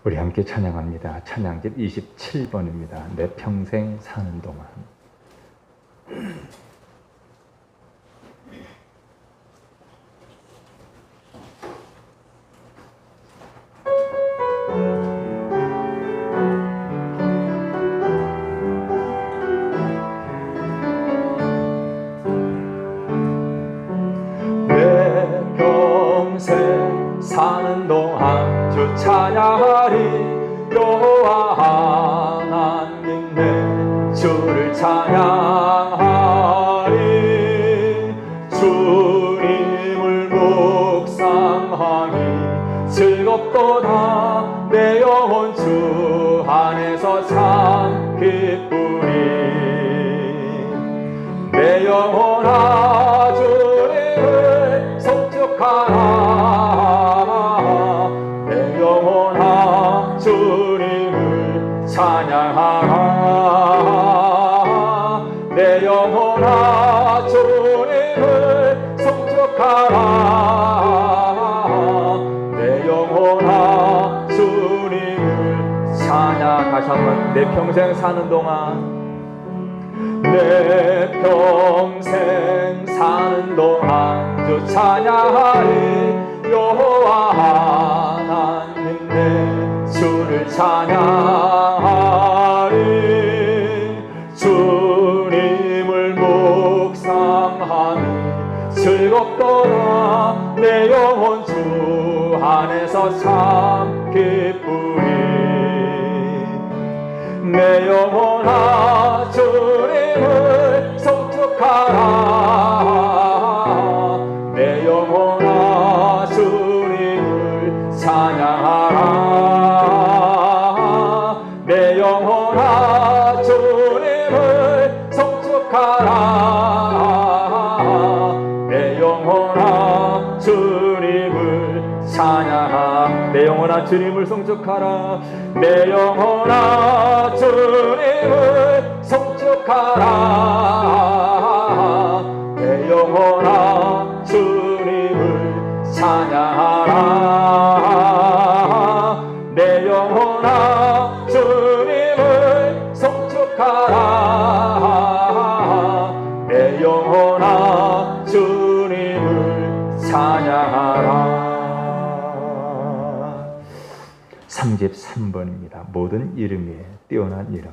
우리 함께 찬양합니다. 찬양집 27번입니다. 내 평생 사는 동안. 내 평생 사는 동안 주 찬양하리. 여호와 하나님 내 주를 찬양하리. 주님을 묵상하니 즐겁도다. 내 영혼 주 안에서 참 기쁘리. 내 영혼아 주님을 송축하라. 내 영혼아 주님을 찬양하라. 내 영혼아 주님을 송축하라. 내 영혼아 주님을 찬양. 다시 한번 내 평생 사는 동안, 내 평생 사는 동안 주 찬양하리. 여호와 하나님 내 주를 찬양하리. 주님을 묵상하니 즐겁도다. 내 영혼 주 안에서 참 기쁘리. 내 영혼아 주님을 송축하라. 내 영혼아 주님을 찬양하라. 내 영혼아 주님을 송축하라. 내 영혼아 주님을 찬양하라. 내 영혼아 주님을 송축하라. 내 영혼아 주님을 송축하라. 내 영혼아 주님을 찬양하라. 내 영혼아 주님을 송축하라. 내 영혼아 주님을 찬양하라. 33번입니다. 모든 이름 위에 뛰어난 이름.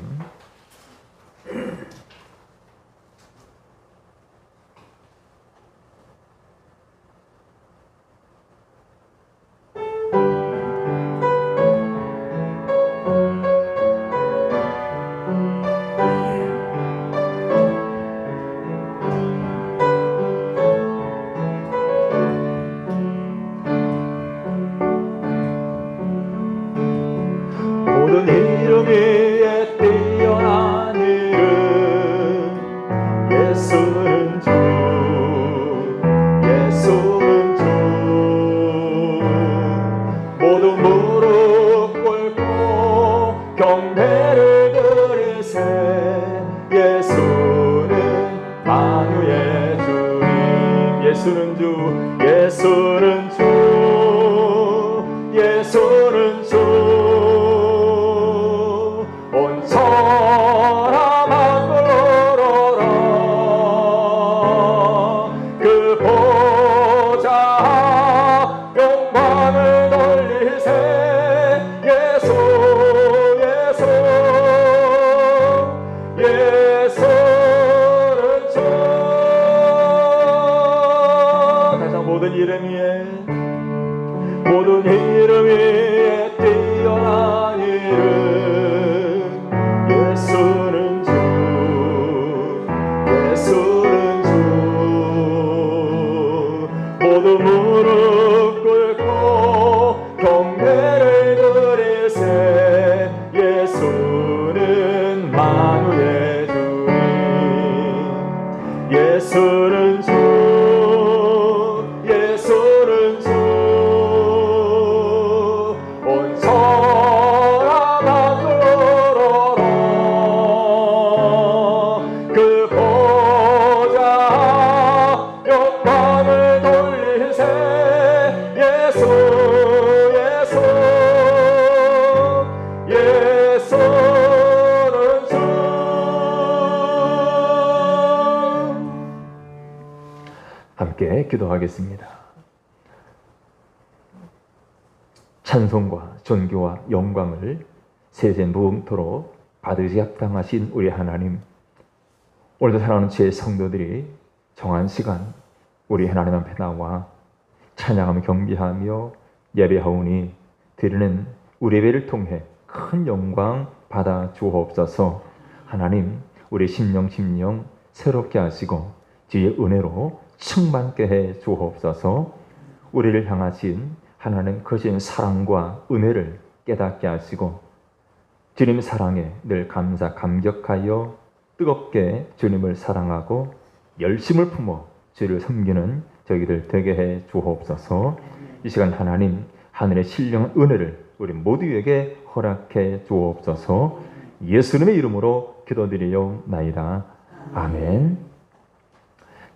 모든 이름 위에 뛰어난 이름. 예수는 주, 예수는 주. 모두 무릎 꿇고 경배를 드리세. 예수는 만유의 주님. 예수는 주, 예수는 주, 예수는 주. 온 천하 만물어라. 그 보좌 영광을 돌리세. 예수, 예수, 예수는 주. 다시 한번 모든 이름 위에, 모든 이름 위에 함께 기도하겠습니다. 찬송과 존귀와 영광을 세세 무음토록 받으시 합당하신 우리 하나님, 오늘도 사랑하는 주의 성도들이 정한 시간 우리 하나님 앞에 나와 찬양하며 경배하며 예배하오니 드리는 우리 예배를 통해 큰 영광 받아 주옵소서. 하나님, 우리 심령 새롭게 하시고 주의 은혜로 충만케 해 주옵소서. 우리를 향하신 하나님 크신 사랑과 은혜를 깨닫게 하시고 주님 사랑에 늘 감격하여 뜨겁게 주님을 사랑하고 열심을 품어 주를 섬기는 저희들 되게 해 주옵소서. 이 시간 하나님 하늘의 신령한 은혜를 우리 모두에게 허락해 주옵소서. 예수님의 이름으로 기도드리옵나이다. 아멘.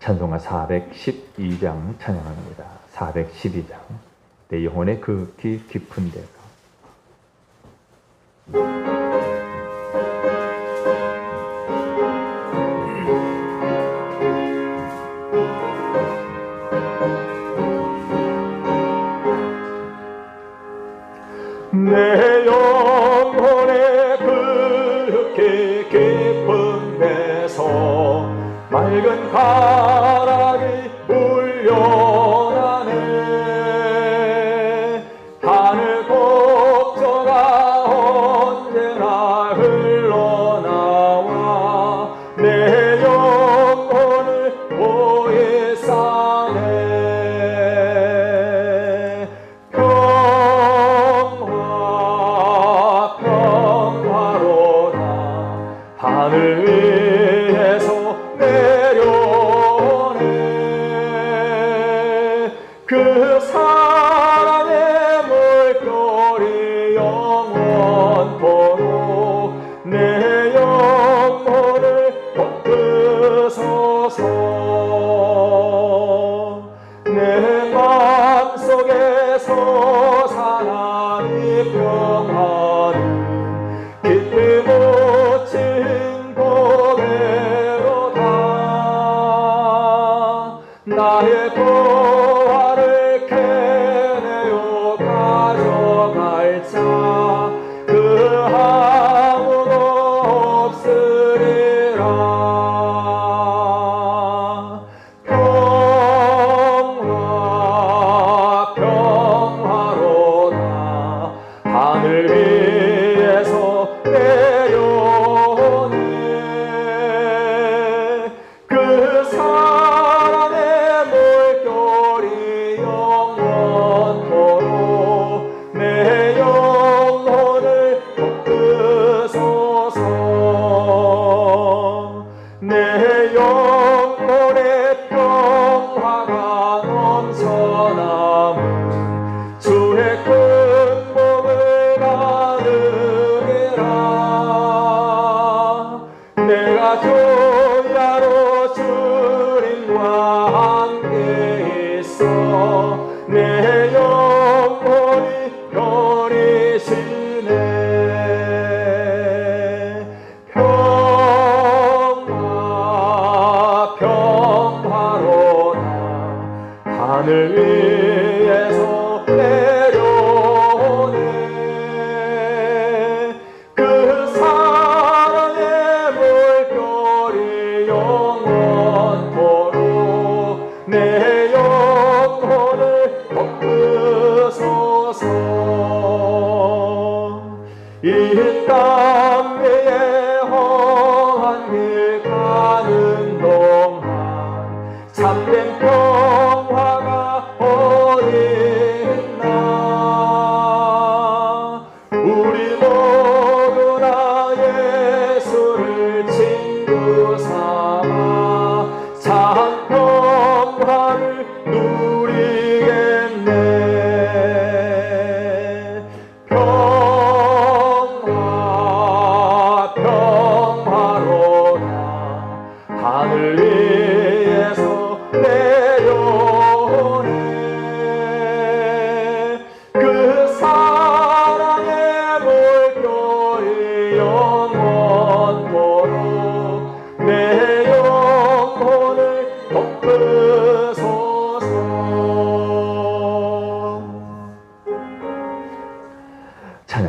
찬송가 412장 찬양합니다. 412장. 내 영혼의 극히 깊은 데서. 내 영혼의 극히 깊은 데서 맑은 가락이 물려나네. 하늘 곡조가 언제나 흘러나와 내 영혼을 보혜 싸네. 평화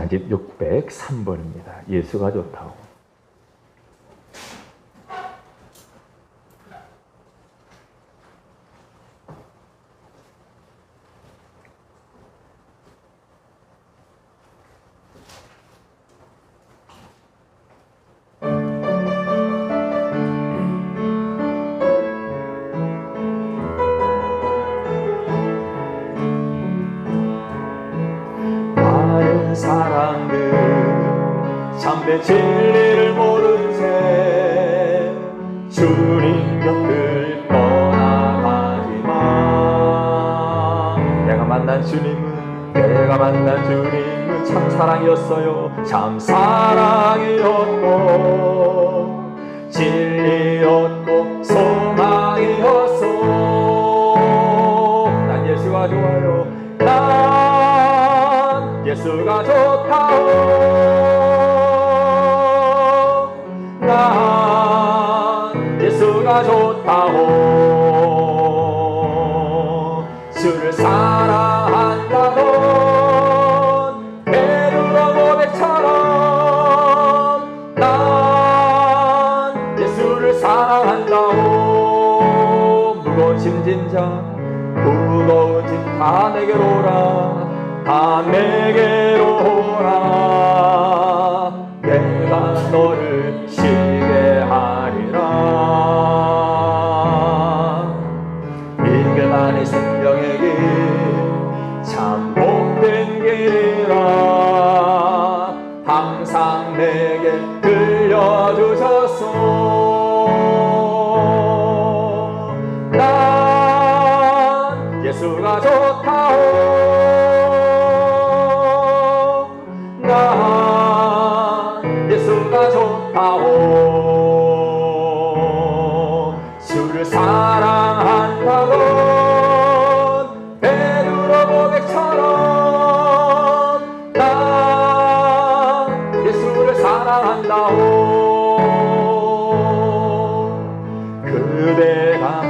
찬양집 603번입니다. 예수가 좋다고. 사람들 참된 진리를 모른 채 주님 곁을 떠나가지만 내가 만난 주님은 참 사랑이었어요. 참 사랑이었고 진리였고 소망이었어. 난 예수가 좋아요. 예수가 좋다오. 난 예수가 좋다오. 주를 사랑한다던 베드로 고백처럼 난 예수를 사랑한다오. 무거운 짐진 자 다 내게로 오라. 다 내게로 오라. 내가 너를 쉬게 하리라. 인간의 생명의 길 참 복된 길이라 항상 내게 들려주셨소. 난 예수가 좋다오. 예수가 좋다오. 주를 사랑한다던 베드로 고백처럼 난 예수를 사랑한다오. 그대가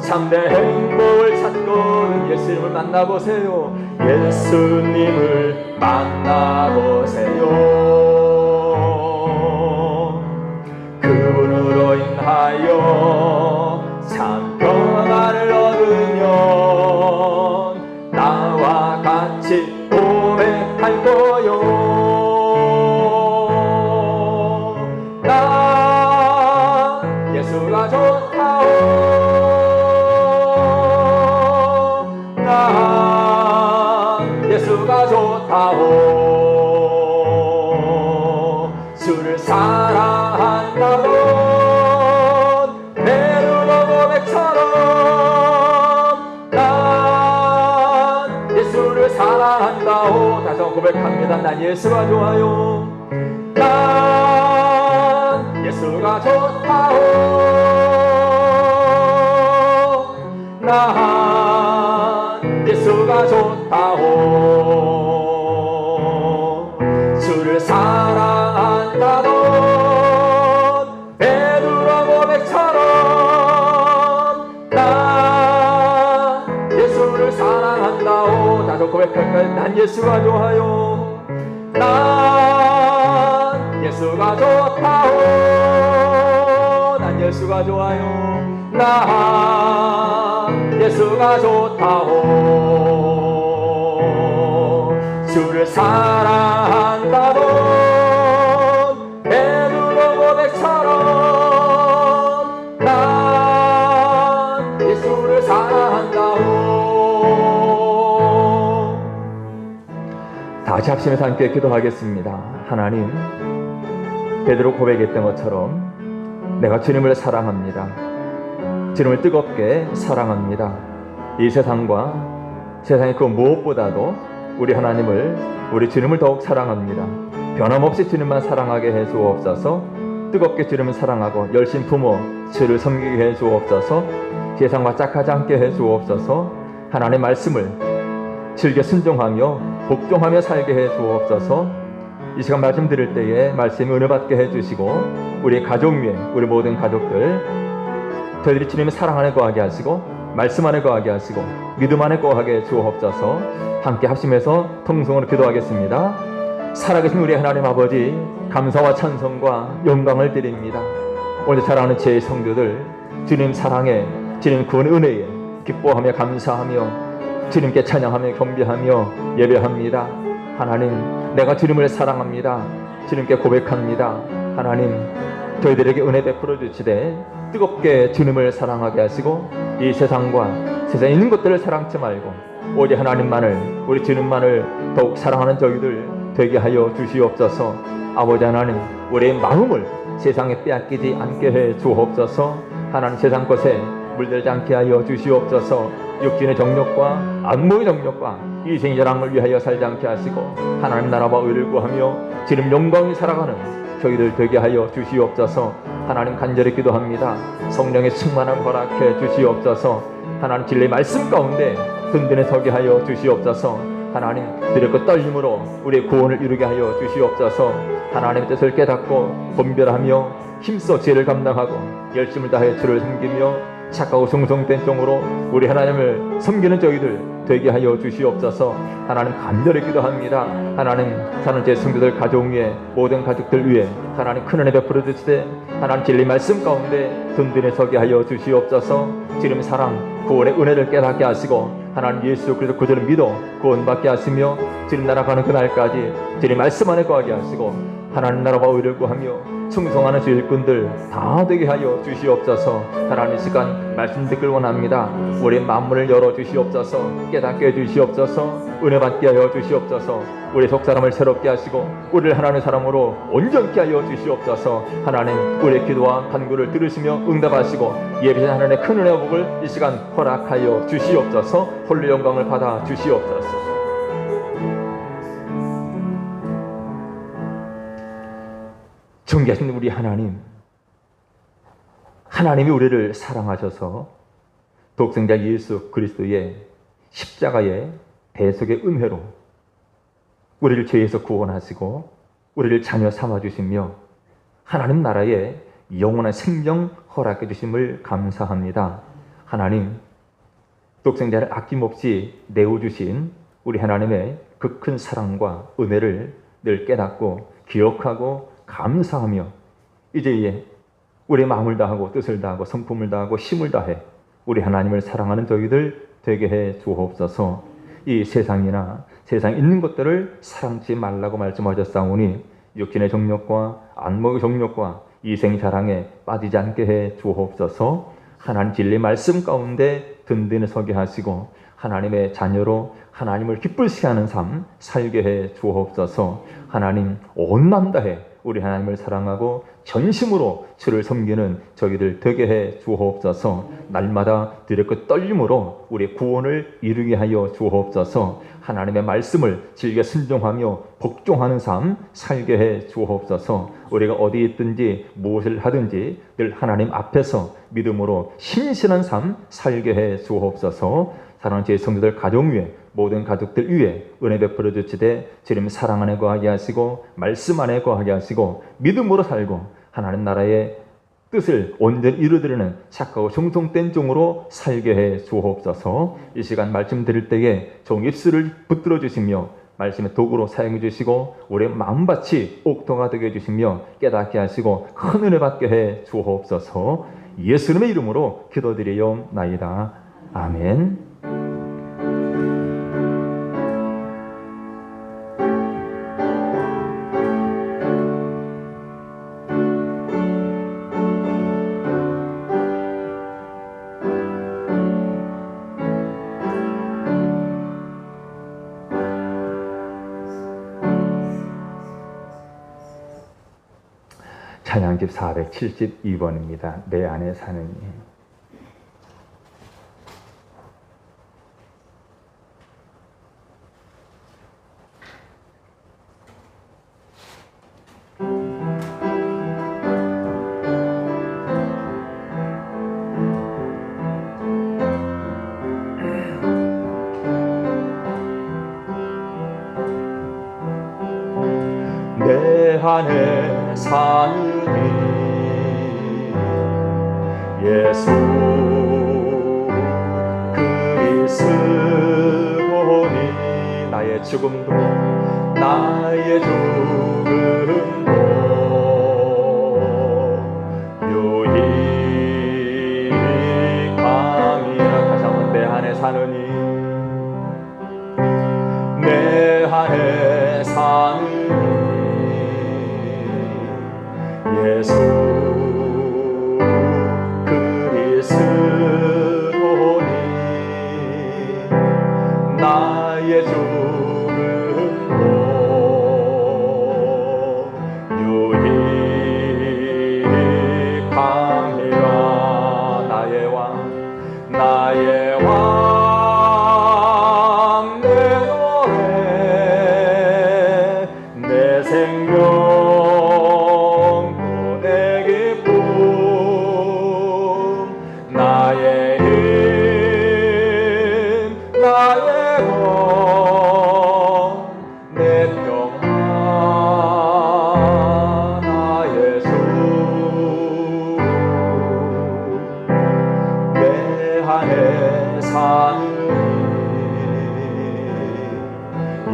참된 행복을 찾고는 예수님을 만나보세요. 예수님을 만나보세요. 그분으로 인하여 참 평안을 얻으면 나와 같이 고백할 거요. 나 예수가 좋다오. 예수가 좋다오. 주를 사랑한다던 베드로 고백처럼 난 예수를 사랑한다오. 다시 한번 고백합니다. 난 예수가 좋아요. 난 예수가 좋다오. 난 예수가 좋다오. 주를 사랑한다던 베드로 고백처럼 난 예수를 사랑한다오. 다시 고백할까요? 난 예수가 좋아요. 난 예수가 좋다오. 난 예수가 좋아요. 난 예수가 좋다오. 주를 사랑한다던 베드로 고백처럼 난 예수를 사랑한다오. 다시 합심해서 함께 기도하겠습니다. 하나님, 베드로 고백했던 것처럼 내가 주님을 사랑합니다. 주님을 뜨겁게 사랑합니다. 이 세상과 세상의 그 무엇보다도 우리 하나님을, 우리 주님을 더욱 사랑합니다. 변함없이 주님만 사랑하게 해 주옵소서. 뜨겁게 주님을 사랑하고 열심 부모 주를 섬기게 해 주옵소서. 세상과 짝하지 않게 해 주옵소서. 하나님의 말씀을 즐겨 순종하며 복종하며 살게 해 주옵소서. 이 시간 말씀 드릴 때에 말씀이 은혜 받게 해 주시고 우리 가족 위에 우리 모든 가족들 저희들이 주님의 사랑 안에 거하게 하시고 말씀 안에 거하게 하시고 믿음 안에 거하게 주옵소서. 함께 합심해서 통성으로 기도하겠습니다. 살아계신 우리 하나님 아버지, 감사와 찬송과 영광을 드립니다. 오늘 사랑하는 제 성도들, 주님 사랑에, 주님 구원 은혜에 기뻐하며 감사하며 주님께 찬양하며 경배하며 예배합니다. 하나님, 내가 주님을 사랑합니다. 주님께 고백합니다. 하나님, 저희들에게 은혜 베풀어 주시되 뜨겁게 주님을 사랑하게 하시고 이 세상과 세상에 있는 것들을 사랑치 말고 오직 하나님만을, 우리 주님만을 더욱 사랑하는 저희들 되게 하여 주시옵소서. 아버지 하나님, 우리의 마음을 세상에 빼앗기지 않게 해 주옵소서. 하나님, 세상 것에 물들지 않게 하여 주시옵소서. 육신의 정욕과 안목의 정욕과 이생의 자랑을 위하여 살지 않게 하시고 하나님 나라와 의를 구하며 주님 영광이 살아가는 저희들 되게 하여 주시옵소서. 하나님, 간절히 기도합니다. 성령의 충만함 허락해 주시옵소서. 하나님, 진리의 말씀 가운데 든든히 서게 하여 주시옵소서. 하나님, 두렵고 떨림으로 우리의 구원을 이루게 하여 주시옵소서. 하나님의 뜻을 깨닫고 분별하며 힘써 죄를 감당하고 열심을 다해 주를 섬기며 착하고 충성된 종으로 우리 하나님을 섬기는 저희들 되게 하여 주시옵소서. 하나님, 간절히 기도합니다. 하나님, 사는 제 성도들 가족 위에, 모든 가족들 위에 하나님 큰 은혜 베풀어 주시되 하나님 진리 말씀 가운데 든든히 서게 하여 주시옵소서. 주님 사랑, 구원의 은혜를 깨닫게 하시고 하나님 예수 그리스도 구주를 믿어 구원받게 하시며 주님 나라 가는 그날까지 주님 말씀 안에 거하게 하시고 하나님 나라와 의를 구하며 충성하는 주 일꾼들 다 되게 하여 주시옵소서. 하나님, 이 시간 말씀 듣길 원합니다. 우리 만문을 열어 주시옵소서. 깨닫게 해 주시옵소서. 은혜 받게 하여 주시옵소서. 우리 속사람을 새롭게 하시고 우리를 하나님의 사람으로 온전케 하여 주시옵소서. 하나님, 우리의 기도와 간구를 들으시며 응답하시고 예비신 하나님의 큰 은혜와 복을 이 시간 허락하여 주시옵소서. 홀로 영광을 받아 주시옵소서. 존귀하신 우리 하나님, 하나님이 우리를 사랑하셔서 독생자 예수 그리스도의 십자가의 대속의 은혜로 우리를 죄에서 구원하시고 우리를 자녀 삼아주시며 하나님 나라에 영원한 생명 허락해 주심을 감사합니다. 하나님, 독생자를 아낌없이 내어주신 우리 하나님의 그 큰 사랑과 은혜를 늘 깨닫고 기억하고 감사하며 이제 우리의 마음을 다하고 뜻을 다하고 성품을 다하고 힘을 다해 우리 하나님을 사랑하는 저희들 되게 해 주옵소서. 이 세상이나 세상에 있는 것들을 사랑치 말라고 말씀하셨사오니 육신의 정욕과 안목의 정욕과 이생 자랑에 빠지지 않게 해 주옵소서. 하나님 진리 말씀 가운데 든든히 서게 하시고 하나님의 자녀로 하나님을 기쁘시게 하는 삶 살게 해 주옵소서. 하나님, 온 맘 다해 우리 하나님을 사랑하고 전심으로 주를 섬기는 저희들 되게 해 주옵소서. 날마다 두렵고 떨림으로 우리의 구원을 이루게 하여 주옵소서. 하나님의 말씀을 즐겨 순종하며 복종하는 삶 살게 해 주옵소서. 우리가 어디 있든지 무엇을 하든지 늘 하나님 앞에서 믿음으로 신실한 삶 살게 해 주옵소서. 사랑하는 제 성도들 가족 위에, 모든 가족들 위에 은혜 베풀어 주시되 주님 사랑 안에 거하게 하시고 말씀 안에 거하게 하시고 믿음으로 살고 하나님 나라의 뜻을 온전히 이루드리는 착하고 충성된 종으로 살게 해 주옵소서. 이 시간 말씀 드릴 때에 종 입술을 붙들어 주시며 말씀의 도구로 사용해 주시고 우리의 마음밭이 옥토가 되게 해주시며 깨닫게 하시고 큰 은혜 받게 해 주옵소서. 예수님의 이름으로 기도드리옵나이다. 아멘. 찬양집 472번입니다. 내 안에 사는 이. 내 안에 사는 이 예수 그리스도니 나의 죽음도 나의 죽음도 유익함이라. 다시 한번 내 안에 사느니 내 안에 사느니 예수 그리스도니 나의 죽음도 유익함이라. 나의 왕 나의 왕 내 노래 내 생명도 내 기쁨 나의 힘 나의 것 내 평화 나의 수 내 안에 사는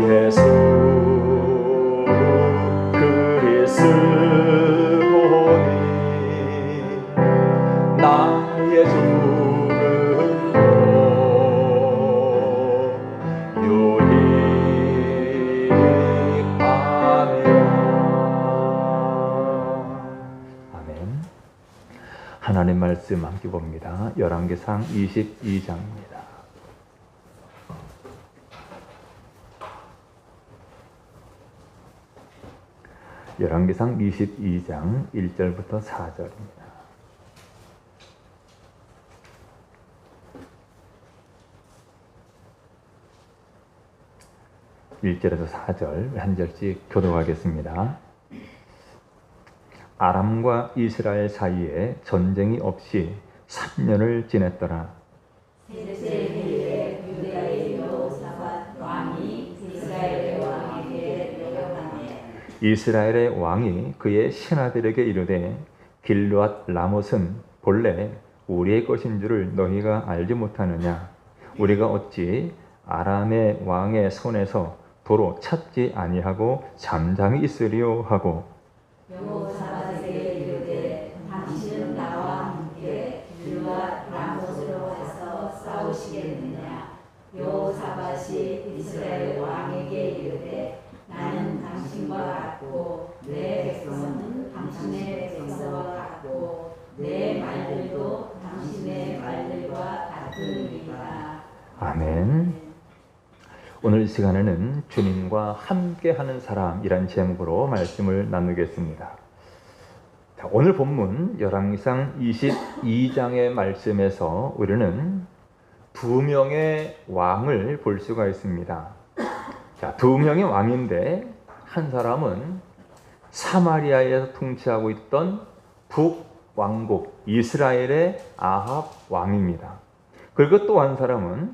예수 그리스도니 나의 죽음도 유익함이라. 아멘. 하나님 말씀 함께 봅니다. 열왕기상 22장입니다. 열왕기상 22장 1절부터 4절입니다. 1절에서 4절 한 절씩 교독하겠습니다. 아람과 이스라엘 사이에 전쟁이 없이 3년을 지냈더라. 셋째 해에 유다의 여호사밧 왕이 이스라엘의 왕에게 명령하되 이스라엘의 왕이 그의 신하들에게 이르되 길르앗 라못은 본래 우리의 것인 줄을 너희가 알지 못하느냐? 우리가 어찌 아람의 왕의 손에서 도로 찾지 아니하고 잠잠히 있으리요 하고 여호사밧에게 이르되 당신은 나와 함께 길르앗 라못으로 가서 싸우시겠느냐? 여호사밧이 이스라엘 왕에게 이르되 나는 당신과 같고 내 백성은 당신의 백성과 같고 내 말들도 당신의 말들과 같으니라. 아멘. 오늘 시간에는 주님과 함께하는 사람이란 제목으로 말씀을 나누겠습니다. 자, 오늘 본문 열왕기상 22장의 말씀에서 우리는 두 명의 왕을 볼 수가 있습니다. 자, 두 명의 왕인데 한 사람은 사마리아에서 통치하고 있던 북왕국 이스라엘의 아합 왕입니다. 그리고 또 한 사람은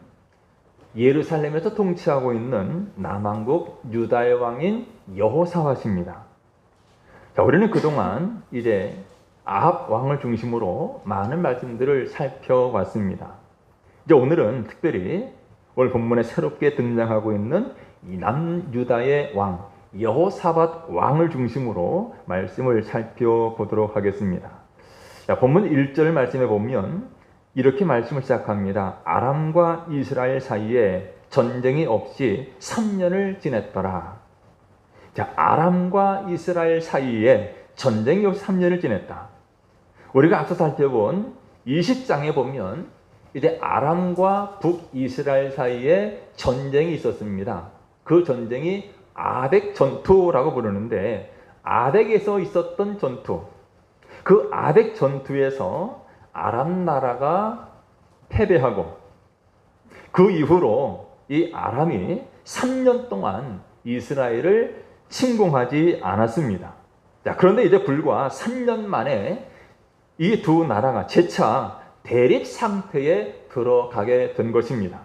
예루살렘에서 통치하고 있는 남왕국 유다의 왕인 여호사밧입니다. 자, 우리는 그동안 이제 아합 왕을 중심으로 많은 말씀들을 살펴봤습니다. 이제 오늘은 특별히 오늘 본문에 새롭게 등장하고 있는 이 남유다의 왕 여호사밧 왕을 중심으로 말씀을 살펴보도록 하겠습니다. 자, 본문 1절 말씀에 보면 이렇게 말씀을 시작합니다. 아람과 이스라엘 사이에 전쟁이 없이 3년을 지냈더라. 자, 아람과 이스라엘 사이에 전쟁이 없이 3년을 지냈다. 우리가 앞서 살펴본 20장에 보면 이제 아람과 북이스라엘 사이에 전쟁이 있었습니다. 그 전쟁이 아벡 전투라고 부르는데 아벡에서 있었던 전투. 그 아벡 전투에서 아람 나라가 패배하고 그 이후로 이 아람이 3년 동안 이스라엘을 침공하지 않았습니다. 자, 그런데 이제 불과 3년 만에 이 두 나라가 재차 대립 상태에 들어가게 된 것입니다.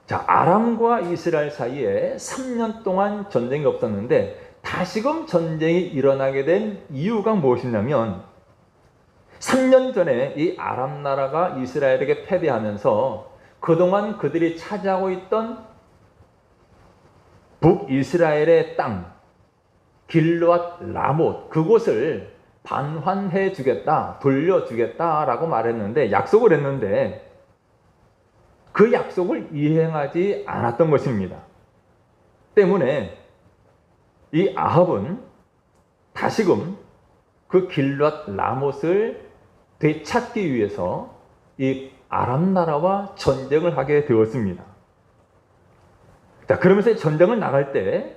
자, 아람과 이스라엘 사이에 3년 동안 전쟁이 없었는데 다시금 전쟁이 일어나게 된 이유가 무엇이냐면 3년 전에 이 아람 나라가 이스라엘에게 패배하면서 그동안 그들이 차지하고 있던 북이스라엘의 땅 길르앗 라못 그곳을 반환해 주겠다, 돌려주겠다라고 말했는데, 약속을 했는데 그 약속을 이행하지 않았던 것입니다. 때문에 이 아합은 다시금 그 길르앗 라못을 되찾기 위해서 이 아람 나라와 전쟁을 하게 되었습니다. 자, 그러면서 전쟁을 나갈 때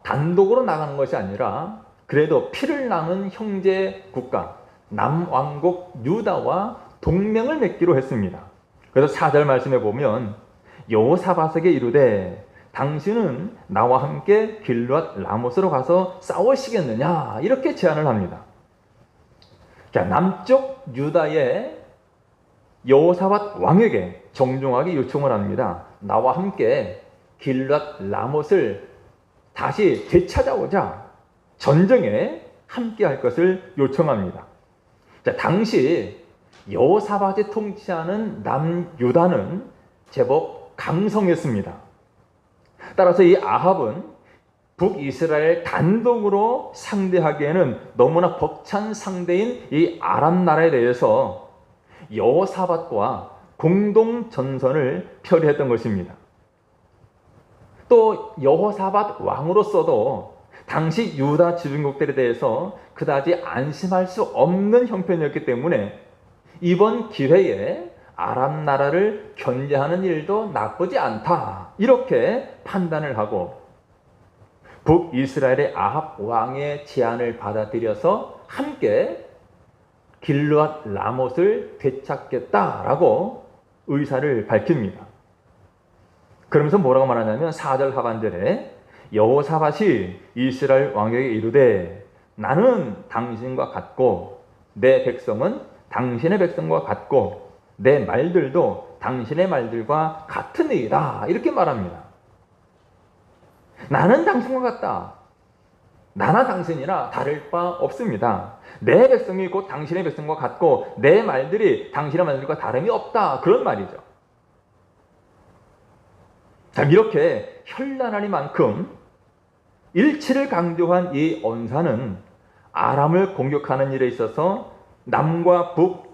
단독으로 나가는 것이 아니라 그래도 피를 나눈 형제 국가 남왕국 유다와 동맹을 맺기로 했습니다. 그래서 4절 말씀에 보면 여호사밧에게 이르되 당신은 나와 함께 길르앗 라못으로 가서 싸우시겠느냐 이렇게 제안을 합니다. 자, 남쪽 유다의 여호사밧 왕에게 정중하게 요청을 합니다. 나와 함께 길르앗 라못을 다시 되찾아오자 전쟁에 함께 할 것을 요청합니다. 자, 당시 여호사밧이 통치하는 남유다는 제법 강성했습니다. 따라서 이 아합은 북이스라엘 단독으로 상대하기에는 너무나 벅찬 상대인 이 아람 나라에 대해서 여호사밧과 공동 전선을 펼했던 것입니다. 또 여호사밧 왕으로서도 당시 유다 주변국들에 대해서 그다지 안심할 수 없는 형편이었기 때문에 이번 기회에 아람 나라를 견제하는 일도 나쁘지 않다 이렇게 판단을 하고 북이스라엘의 아합 왕의 제안을 받아들여서 함께 길르앗 라못을 되찾겠다라고 의사를 밝힙니다. 그러면서 뭐라고 말하냐면 4절 하반절에 여호사밧이 이스라엘 왕에게 이르되 나는 당신과 같고 내 백성은 당신의 백성과 같고 내 말들도 당신의 말들과 같으니이다 이렇게 말합니다. 나는 당신과 같다. 나나 당신이나 다를 바 없습니다. 내 백성이 곧 당신의 백성과 같고 내 말들이 당신의 말들과 다름이 없다 그런 말이죠. 자, 이렇게 현란하니만큼 일치를 강조한 이 언사는 아람을 공격하는 일에 있어서 남과 북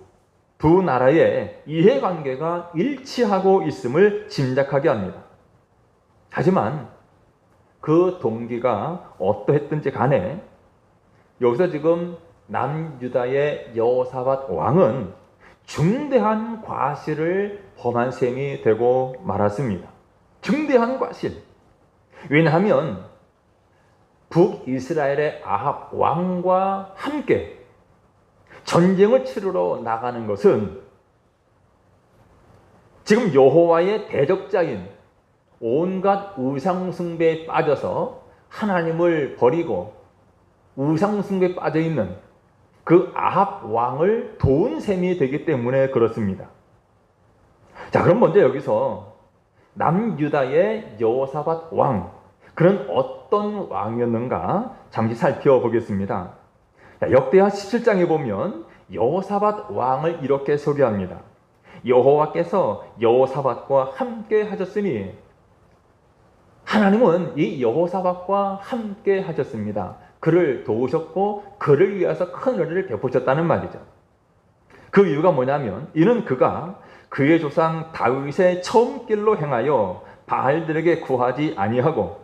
두 나라의 이해관계가 일치하고 있음을 짐작하게 합니다. 하지만 그 동기가 어떠했든지 간에 여기서 지금 남유다의 여호사밧 왕은 중대한 과실을 범한 셈이 되고 말았습니다. 중대한 과실. 왜냐하면 북이스라엘의 아합 왕과 함께 전쟁을 치르러 나가는 것은 지금 여호와의 대적자인 온갖 우상숭배에 빠져서 하나님을 버리고 우상숭배에 빠져있는 그 아합 왕을 도운 셈이 되기 때문에 그렇습니다. 자, 그럼 먼저 여기서 남유다의 여호사밧 왕, 그는 어떤 왕이었는가 잠시 살펴보겠습니다. 역대하 17장에 보면 여호사밧 왕을 이렇게 소개합니다. 여호와께서 여호사밧과 함께 하셨으니 하나님은 이 여호사밧과 함께 하셨습니다. 그를 도우셨고 그를 위해서 큰 은혜를 베푸셨다는 말이죠. 그 이유가 뭐냐면 이는 그가 그의 조상 다윗의 처음 길로 행하여 바알들에게 구하지 아니하고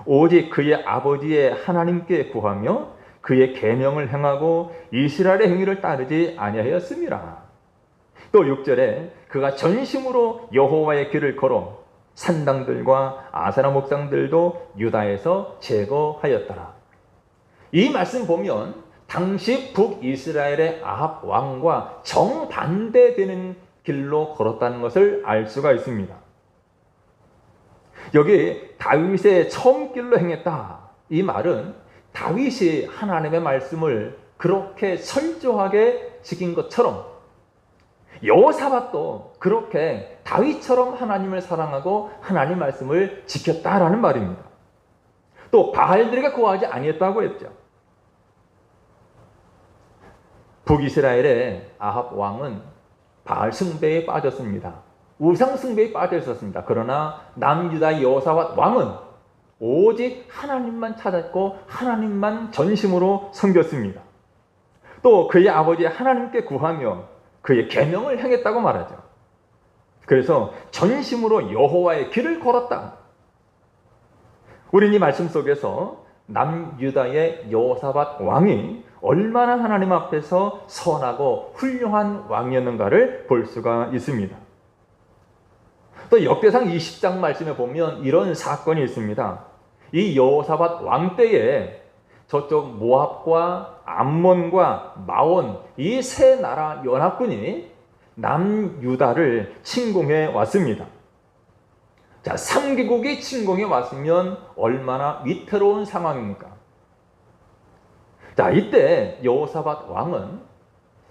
오직 그의 아버지의 하나님께 구하며 그의 계명을 행하고 이스라엘의 행위를 따르지 아니하였음이라. 또 6절에 그가 전심으로 여호와의 길을 걸어 산당들과 아세라 목상들도 유다에서 제거하였더라. 이 말씀 보면 당시 북이스라엘의 아합 왕과 정반대되는 길로 걸었다는 것을 알 수가 있습니다. 여기 다윗의 처음 길로 행했다. 이 말은 다윗이 하나님의 말씀을 그렇게 철저하게 지킨 것처럼 여호사밧도 그렇게 다윗처럼 하나님을 사랑하고 하나님 말씀을 지켰다라는 말입니다. 또 바알들에게 구하지 아니했다고 했죠. 북이스라엘의 아합 왕은 바알 숭배에 빠졌습니다. 우상 숭배에 빠져 있었습니다. 그러나 남유다 여호사밧 왕은 오직 하나님만 찾았고 하나님만 전심으로 섬겼습니다. 또 그의 아버지 하나님께 구하며 그의 계명을 행했다고 말하죠. 그래서 전심으로 여호와의 길을 걸었다. 우리는 이 말씀 속에서 남유다의 여호사밧 왕이 얼마나 하나님 앞에서 선하고 훌륭한 왕이었는가를 볼 수가 있습니다. 또 역대상 20장 말씀에 보면 이런 사건이 있습니다. 이 여호사밧 왕 때에 저쪽 모압과 암몬과 마온 이 세 나라 연합군이 남유다를 침공해 왔습니다. 자, 3개국이 침공해 왔으면 얼마나 위태로운 상황입니까? 자, 이때 여호사밧 왕은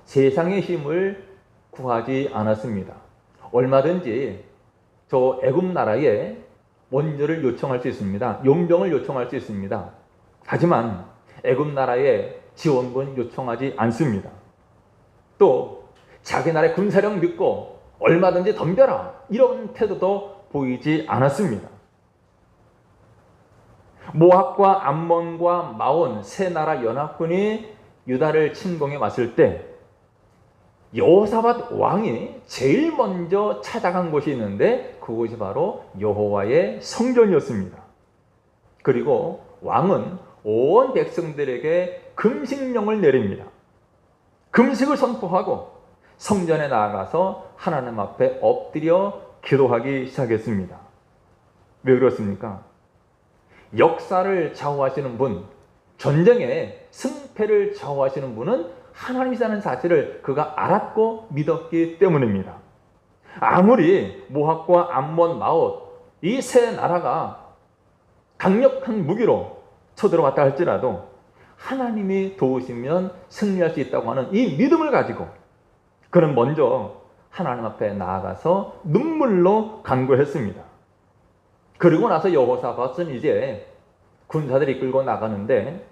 세상의 힘을 구하지 않았습니다. 얼마든지 저 애굽 나라에 원조를 요청할 수 있습니다. 용병을 요청할 수 있습니다. 하지만 애굽 나라에 지원군 요청하지 않습니다. 또 자기 나라의 군사력 믿고 얼마든지 덤벼라 이런 태도도 보이지 않았습니다. 모압과 암몬과 마온 세 나라 연합군이 유다를 침공해 왔을 때 여호사밧 왕이 제일 먼저 찾아간 곳이 있는데 그곳이 바로 여호와의 성전이었습니다. 그리고 왕은 온 백성들에게 금식령을 내립니다. 금식을 선포하고 성전에 나아가서 하나님 앞에 엎드려 기도하기 시작했습니다. 왜 그렇습니까? 역사를 좌우하시는 분, 전쟁의 승패를 좌우하시는 분은 하나님이라는 사실을 그가 알았고 믿었기 때문입니다. 아무리 모압과 암몬, 마옷 이 세 나라가 강력한 무기로 쳐들어왔다 할지라도 하나님이 도우시면 승리할 수 있다고 하는 이 믿음을 가지고 그는 먼저 하나님 앞에 나아가서 눈물로 간구했습니다. 그리고 나서 여호사밧은 이제 군사들이 이끌고 나가는데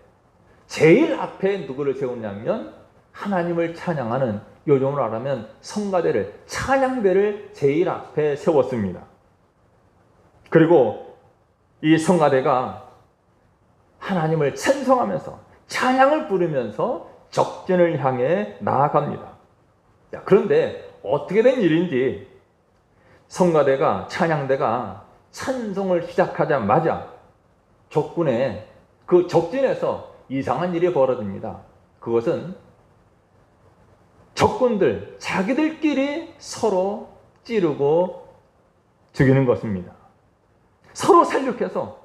제일 앞에 누구를 세우냐면 하나님을 찬양하는, 요즘으로 말하면 성가대를, 찬양대를 제일 앞에 세웠습니다. 그리고 이 성가대가 하나님을 찬송하면서 찬양을 부르면서 적진을 향해 나아갑니다. 자, 그런데 어떻게 된 일인지 성가대가, 찬양대가 찬송을 시작하자마자 적군의 그 적진에서 이상한 일이 벌어집니다. 그것은 적군들, 자기들끼리 서로 찌르고 죽이는 것입니다. 서로 살육해서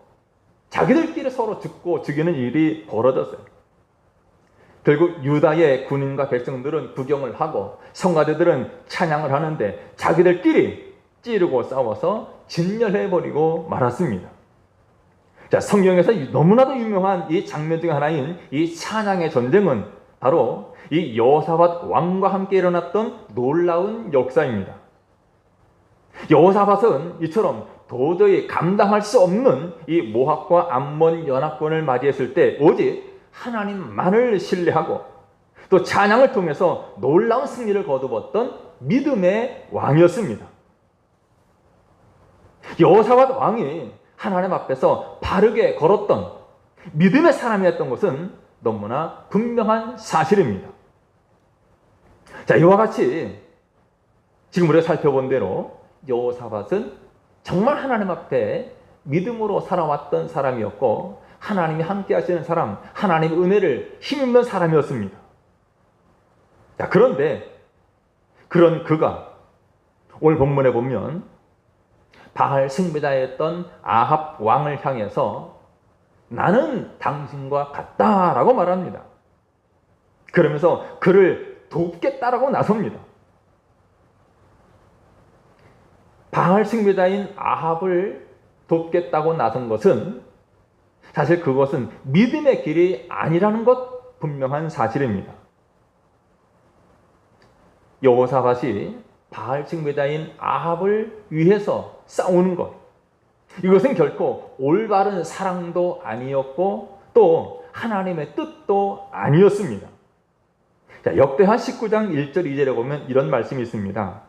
자기들끼리 서로 죽고 죽이는 일이 벌어졌어요. 결국 유다의 군인과 백성들은 구경을 하고 성가대들은 찬양을 하는데 자기들끼리 찌르고 싸워서 진멸해버리고 말았습니다. 자, 성경에서 너무나도 유명한 이 장면 중 하나인 이 찬양의 전쟁은 바로 이 여호사밧 왕과 함께 일어났던 놀라운 역사입니다. 여호사밧은 이처럼 도저히 감당할 수 없는 이 모압과 암몬 연합군을 맞이했을 때 오직 하나님만을 신뢰하고 또 찬양을 통해서 놀라운 승리를 거두었던 믿음의 왕이었습니다. 여호사밧 왕이 하나님 앞에서 바르게 걸었던 믿음의 사람이었던 것은 너무나 분명한 사실입니다. 자, 이와 같이 지금 우리가 살펴본 대로 여호사밧은 정말 하나님 앞에 믿음으로 살아왔던 사람이었고 하나님이 함께 하시는 사람, 하나님의 은혜를 힘입는 사람이었습니다. 자, 그런데 그런 그가 오늘 본문에 보면 바알 숭배자였던 아합 왕을 향해서 나는 당신과 같다라고 말합니다. 그러면서 그를 돕겠다라고 나섭니다. 바알 숭배자인 아합을 돕겠다고 나선 것은 사실 그것은 믿음의 길이 아니라는 것 분명한 사실입니다. 여호사밧이 바알 숭배자인 아합을 위해서 싸우는 것, 이것은 결코 올바른 사랑도 아니었고 또 하나님의 뜻도 아니었습니다. 자, 역대하 19장 1절 2절에 보면 이런 말씀이 있습니다.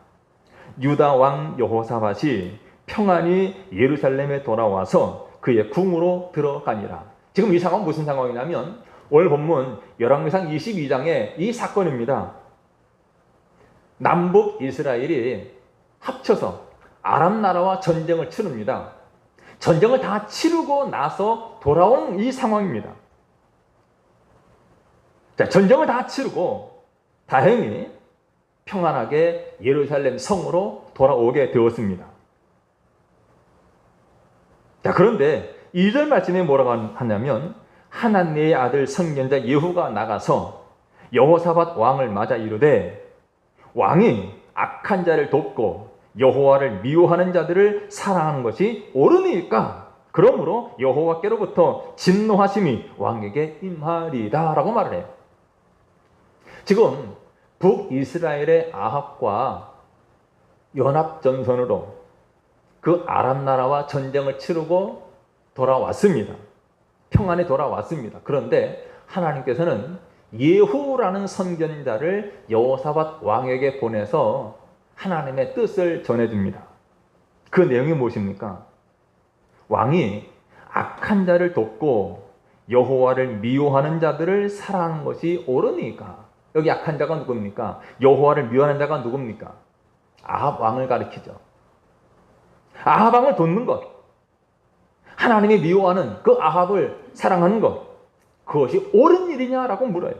유다 왕 여호사밧이 평안히 예루살렘에 돌아와서 그의 궁으로 들어가니라. 지금 이 상황은 무슨 상황이냐면 오늘 본문 열왕기상 22장의 이 사건입니다. 남북 이스라엘이 합쳐서 아람 나라와 전쟁을 치릅니다. 전쟁을 다 치르고 나서 돌아온 이 상황입니다. 자, 전쟁을 다 치르고 다행히 평안하게 예루살렘 성으로 돌아오게 되었습니다. 자, 그런데 2절 말씀에 뭐라고 하냐면 하나님의 아들 선견자 예후가 나가서 여호사밧 왕을 맞아 이르되 왕이 악한 자를 돕고 여호와를 미워하는 자들을 사랑하는 것이 옳으니까 그러므로 여호와께로부터 진노하심이 왕에게 임하리다 라고 말을 해요. 지금 북이스라엘의 아합과 연합전선으로 그 아람 나라와 전쟁을 치르고 돌아왔습니다. 평안에 돌아왔습니다. 그런데 하나님께서는 예후라는 선견자를 여호사밧 왕에게 보내서 하나님의 뜻을 전해줍니다. 그 내용이 무엇입니까? 왕이 악한 자를 돕고 여호와를 미워하는 자들을 사랑하는 것이 옳으니까. 여기 악한 자가 누굽니까? 여호와를 미워하는 자가 누굽니까? 아합 왕을 가리키죠. 아합 왕을 돕는 것, 하나님이 미워하는 그 아합을 사랑하는 것, 그것이 옳은 일이냐라고 물어요.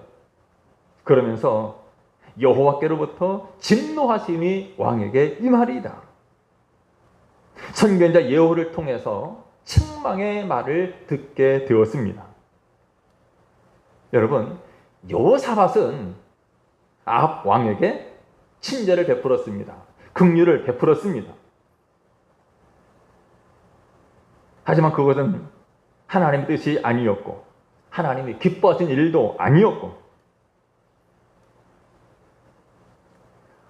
그러면서 여호와께로부터 진노하심이 왕에게 임하리이다. 선견자 예후를 통해서 책망의 말을 듣게 되었습니다. 여러분, 여호사밧은 아합 왕에게 친절을 베풀었습니다. 긍휼을 베풀었습니다. 하지만 그것은 하나님의 뜻이 아니었고 하나님이 기뻐하신 일도 아니었고,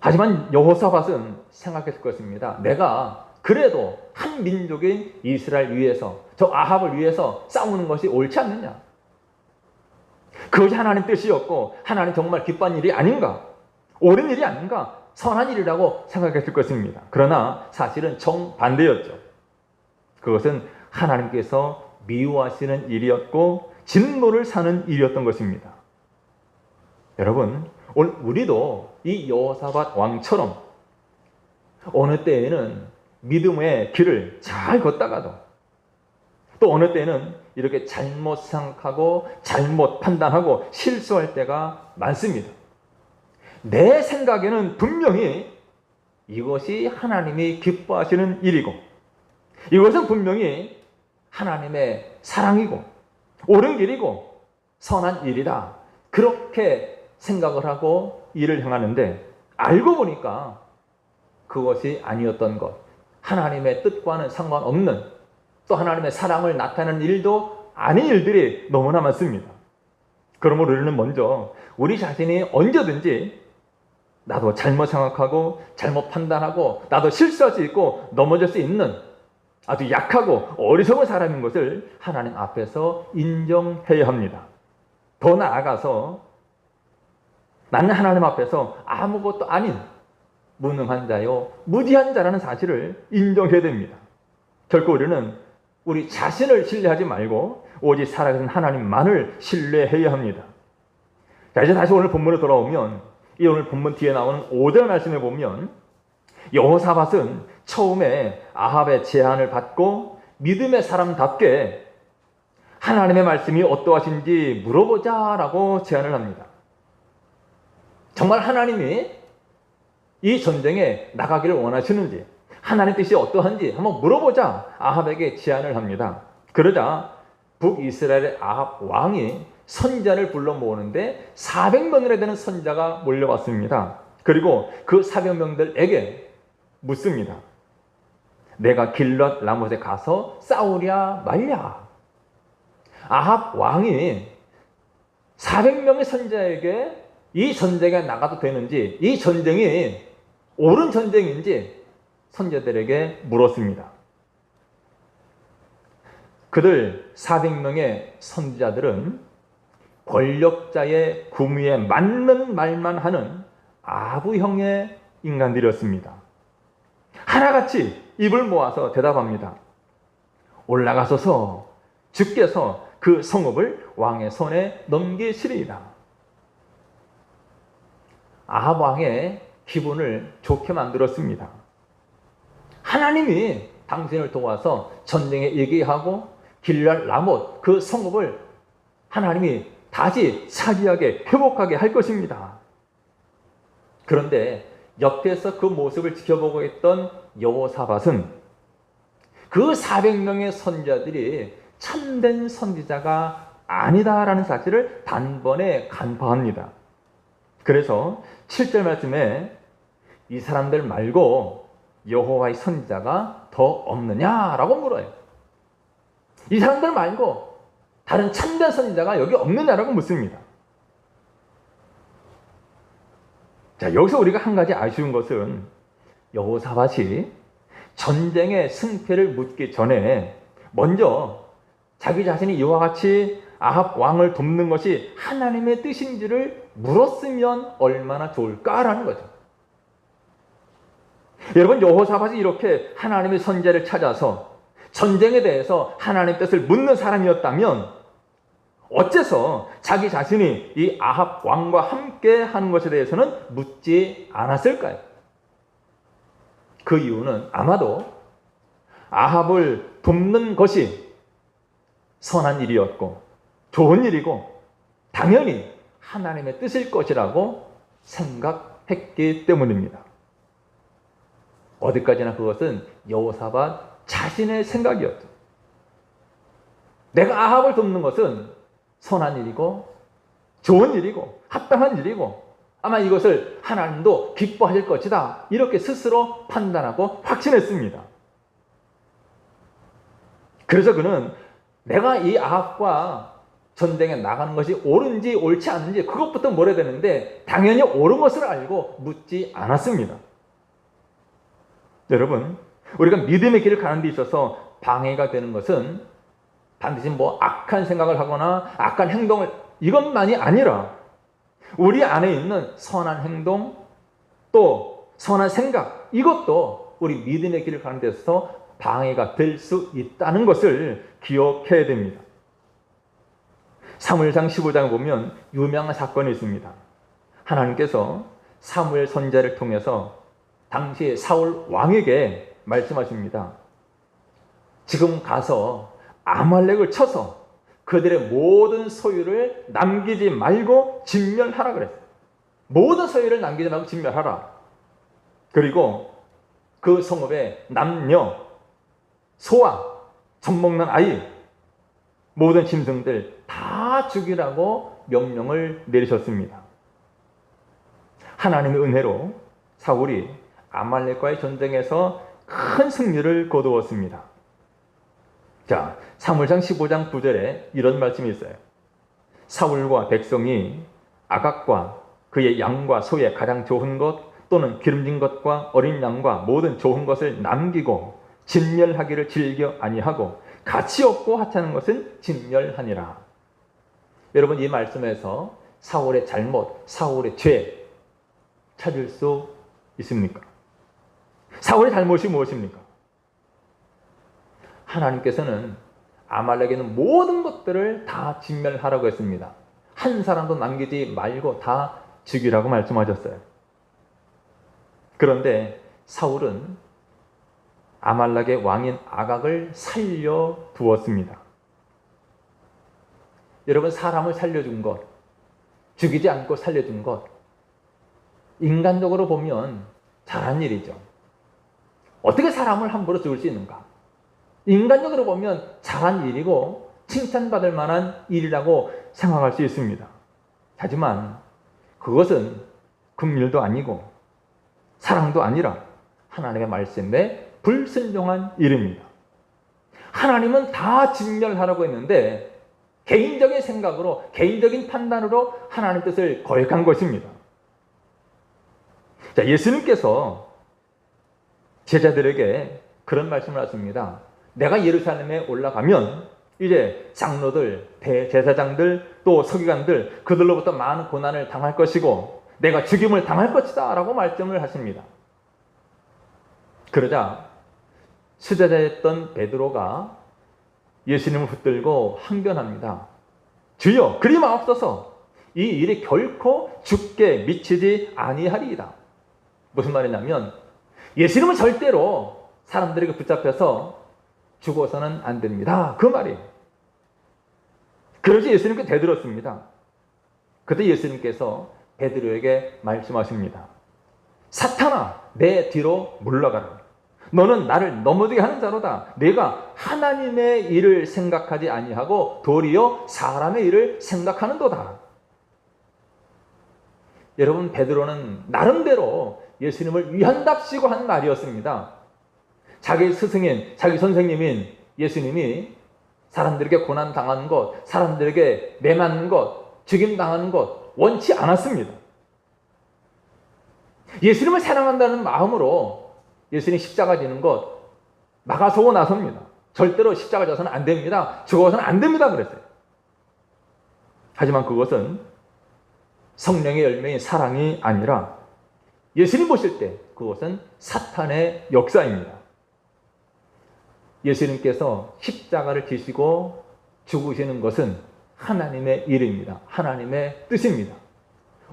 하지만 여호사밧은 생각했을 것입니다. 내가 그래도 한 민족인 이스라엘 위해서, 저 아합을 위해서 싸우는 것이 옳지 않느냐? 그것이 하나님 뜻이었고 하나님 정말 기뻐한 일이 아닌가? 옳은 일이 아닌가? 선한 일이라고 생각했을 것입니다. 그러나 사실은 정반대였죠. 그것은 하나님께서 미워하시는 일이었고 진노를 사는 일이었던 것입니다. 여러분, 오늘 우리도 이 여호사밧 왕처럼 어느 때에는 믿음의 길을 잘 걷다가도 또 어느 때는 이렇게 잘못 생각하고 잘못 판단하고 실수할 때가 많습니다. 내 생각에는 분명히 이것이 하나님이 기뻐하시는 일이고 이것은 분명히 하나님의 사랑이고 옳은 길이고 선한 일이다, 그렇게 생각을 하고 일을 행하는데 알고 보니까 그것이 아니었던 것, 하나님의 뜻과는 상관없는, 또 하나님의 사랑을 나타내는 일도 아닌 일들이 너무나 많습니다. 그러므로 우리는 먼저 우리 자신이 언제든지 나도 잘못 생각하고 잘못 판단하고 나도 실수할 수 있고 넘어질 수 있는 아주 약하고 어리석은 사람인 것을 하나님 앞에서 인정해야 합니다. 더 나아가서 나는 하나님 앞에서 아무것도 아닌 무능한 자요 무지한 자라는 사실을 인정해야 됩니다. 결코 우리는 우리 자신을 신뢰하지 말고 오직 살아계신 하나님만을 신뢰해야 합니다. 자, 이제 다시 오늘 본문으로 돌아오면 이 오늘 본문 뒤에 나오는 5절 말씀에 보면 여호사밧은 처음에 아합의 제안을 받고 믿음의 사람답게 하나님의 말씀이 어떠하신지 물어보자라고 제안을 합니다. 정말 하나님이 이 전쟁에 나가기를 원하시는지, 하나님 뜻이 어떠한지 한번 물어보자 아합에게 제안을 합니다. 그러자 북이스라엘의 아합 왕이 선자를 불러 모으는데 400명이나 되는 선자가 몰려왔습니다. 그리고 그 400명들에게 묻습니다. 내가 길랏 라못에 가서 싸우랴 말랴? 아합 왕이 400명의 선자에게 이 전쟁에 나가도 되는지, 이 전쟁이 옳은 전쟁인지 선자들에게 물었습니다. 그들 400명의 선지자들은 권력자의 구미에 맞는 말만 하는 아부형의 인간들이었습니다. 하나같이 입을 모아서 대답합니다. 올라가소서 주께서 그 성읍을 왕의 손에 넘기시리이다. 아합 왕의 기분을 좋게 만들었습니다. 하나님이 당신을 도와서 전쟁에 이기게 하고 길랄 라못 그 성읍을 하나님이 다시 차지하게 회복하게 할 것입니다. 그런데 옆에서 그 모습을 지켜보고 있던 여호사밧은 그 400명의 선지자들이 참된 선지자가 아니다라는 사실을 단번에 간파합니다. 그래서 7절 말씀에 이 사람들 말고 여호와의 선지자가 더 없느냐라고 물어요. 이 사람들 말고 다른 참된 선지자가 여기 없느냐라고 묻습니다. 자, 여기서 우리가 한 가지 아쉬운 것은 여호사밧이 전쟁의 승패를 묻기 전에 먼저 자기 자신이 이와 같이 아합 왕을 돕는 것이 하나님의 뜻인지를 물었으면 얼마나 좋을까라는 거죠. 여러분, 여호사밧이 이렇게 하나님의 선지자를 찾아서 전쟁에 대해서 하나님의 뜻을 묻는 사람이었다면 어째서 자기 자신이 이 아합 왕과 함께 하는 것에 대해서는 묻지 않았을까요? 그 이유는 아마도 아합을 돕는 것이 선한 일이었고 좋은 일이고 당연히 하나님의 뜻일 것이라고 생각했기 때문입니다. 어디까지나 그것은 여호사밧 자신의 생각이었죠. 내가 아합을 돕는 것은 선한 일이고 좋은 일이고 합당한 일이고 아마 이것을 하나님도 기뻐하실 것이다, 이렇게 스스로 판단하고 확신했습니다. 그래서 그는 내가 이 아합과 전쟁에 나가는 것이 옳은지 옳지 않은지 그것부터 물어야 되는데 당연히 옳은 것을 알고 묻지 않았습니다. 여러분, 우리가 믿음의 길을 가는 데 있어서 방해가 되는 것은 반드시 악한 생각을 하거나 악한 행동을, 이것만이 아니라 우리 안에 있는 선한 행동 또 선한 생각, 이것도 우리 믿음의 길을 가는 데 있어서 방해가 될 수 있다는 것을 기억해야 됩니다. 사무엘상 15장을 보면 유명한 사건이 있습니다. 하나님께서 사무엘 선지자를 통해서 당시 사울 왕에게 말씀하십니다. 지금 가서 아말렉을 쳐서 그들의 모든 소유를 남기지 말고 진멸하라 그랬어요. 모든 소유를 남기지 말고 진멸하라. 그리고 그 성읍의 남녀, 소아, 젖 먹는 아이, 모든 짐승들 다 죽이라고 명령을 내리셨습니다. 하나님의 은혜로 사울이 아말렉과의 전쟁에서 큰 승리를 거두었습니다. 자, 사무엘상 15장 9절에 이런 말씀이 있어요. 사울과 백성이 아각과 그의 양과 소의 가장 좋은 것 또는 기름진 것과 어린 양과 모든 좋은 것을 남기고 진멸하기를 즐겨 아니하고 가치 없고 하찮은 것은 진멸하니라. 여러분, 이 말씀에서 사울의 잘못, 사울의 죄 찾을 수 있습니까? 사울의 잘못이 무엇입니까? 하나님께서는 아말렉에는 모든 것들을 다 진멸하라고 했습니다. 한 사람도 남기지 말고 다 죽이라고 말씀하셨어요. 그런데 사울은 아말렉의 왕인 아각을 살려두었습니다. 여러분, 사람을 살려준 것, 죽이지 않고 살려준 것, 인간적으로 보면 잘한 일이죠. 어떻게 사람을 함부로 죽일 수 있는가? 인간적으로 보면 잘한 일이고 칭찬받을 만한 일이라고 생각할 수 있습니다. 하지만 그것은 긍휼도 아니고 사랑도 아니라 하나님의 말씀에 불순종한 일입니다. 하나님은 다 진멸하라고 했는데 개인적인 생각으로, 개인적인 판단으로 하나님 뜻을 거역한 것입니다. 자, 예수님께서 제자들에게 그런 말씀을 하십니다. 내가 예루살렘에 올라가면 이제 장로들, 대제사장들, 또 서기관들, 그들로부터 많은 고난을 당할 것이고 내가 죽임을 당할 것이다 라고 말씀을 하십니다. 그러자 수제자였던 베드로가 예수님을 붙들고 항변합니다. 주여, 그리 마옵소서. 이 일이 결코 죽게 미치지 아니하리이다. 무슨 말이냐면 예수님은 절대로 사람들에게 붙잡혀서 죽어서는 안 됩니다. 그 말이에요. 그러지 예수님께 대들었습니다. 그때 예수님께서 베드로에게 말씀하십니다. 사탄아, 내 뒤로 물러가라. 너는 나를 넘어지게 하는 자로다. 내가 하나님의 일을 생각하지 아니하고 도리어 사람의 일을 생각하는도다. 여러분, 베드로는 나름대로 예수님을 위한답시고 한 말이었습니다. 자기 스승인, 자기 선생님인 예수님이 사람들에게 고난당하는 것, 사람들에게 매맞는 것, 죽임당하는 것 원치 않았습니다. 예수님을 사랑한다는 마음으로 예수님 십자가 지는 것 막아서고 나섭니다. 절대로 십자가 져서는 안 됩니다. 죽어서는 안 됩니다. 그랬어요. 하지만 그것은 성령의 열매인 사랑이 아니라 예수님 보실 때 그것은 사탄의 역사입니다. 예수님께서 십자가를 지시고 죽으시는 것은 하나님의 일입니다. 하나님의 뜻입니다.